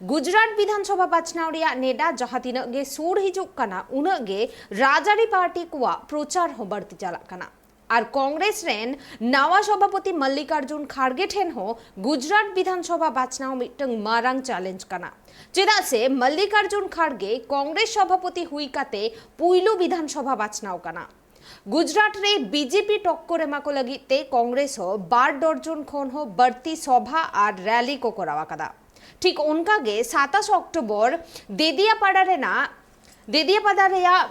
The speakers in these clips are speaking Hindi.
गुजरात विधानसभा बाचनाव नेडा जहां तीना गे सूर हिजुक कना उना गे राजारी पार्टी को प्रचार हो बढ़ती चलाकना और कांग्रेस रेन नवा सभापति मल्लिकार्जुन खारगे ठेन हो गुजरात विधानसभा बाचनाव मिटंग मारांग चैलेंज कना चेदा से मल्लिकार्जुन खारगे कांग्रेस सभापति हुई काते पुइलु विधानसभा बाचनाव कना गुजरात रे बीजेपी टक्कर एमाको लगिते कांग्रेस हो 12 दर्जन खन हो बढ़ती सभा और रैली को करावा कदा ठीक उनका गे 27 अक्टोबर देदियापाड़ा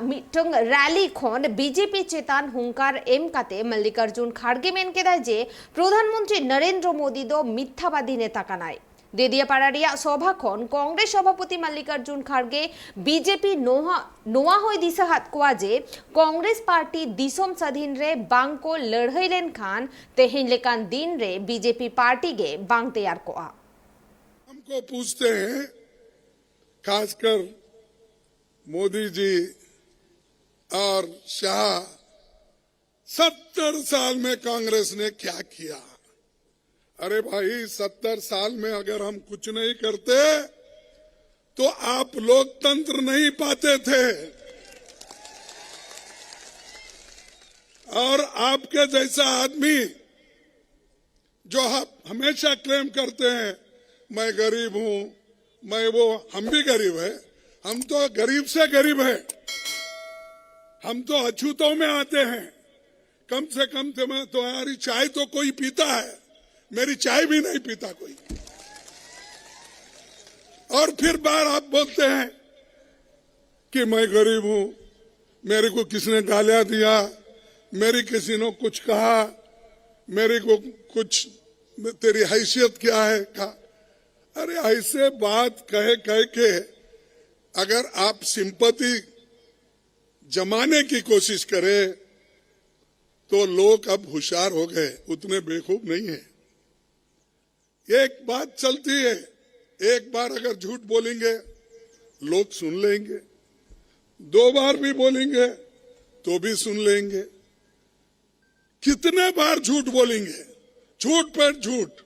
मिटंग रैली खन बीजेपी चेतान हुंकार एम काते मल्लिकार्जुन खारगे मेन केदाय जे प्रधानमंत्री नरेंद्र मोदी दो मिथ्याबादी नेता कानाय देदियापाड़ा सभा खन कांग्रेस सभापति मल्लिकार्जुन खारगे बीजेपी नोआ होय दिसाहात कोआ जे कांग्रेस पार्टी दिसोम स्वाधीन रे बांग को लड़ाई लेन खान तेहिन लेकान दिन रे बीजेपी पार्टी गे बांग तैयार कोआ। हमको पूछते हैं खासकर मोदी जी और शाह 70 साल में कांग्रेस ने क्या किया। अरे भाई 70 साल में अगर हम कुछ नहीं करते तो आप लोकतंत्र नहीं पाते थे और आपके जैसा आदमी जो हमेशा क्लेम करते हैं मैं गरीब हूं मैं वो हम भी गरीब है हम तो गरीब से गरीब है हम तो अछूतों में आते हैं कम से कम तुम्हारी चाय तो कोई पीता है मेरी चाय भी नहीं पीता कोई और फिर बार आप बोलते हैं कि मैं गरीब हूं मेरे को किसने गालियां दिया मेरी किसी ने कुछ कहा मेरे को कुछ तेरी हैसियत क्या है कहा। अरे ऐसे बात कह के अगर आप सिंपैथी जमाने की कोशिश करें तो लोग अब होशियार हो गए उतने बेवकूफ नहीं है। एक बात चलती है एक बार अगर झूठ बोलेंगे लोग सुन लेंगे 2 बार भी बोलेंगे तो भी सुन लेंगे कितने बार झूठ बोलेंगे झूठ पर झूठ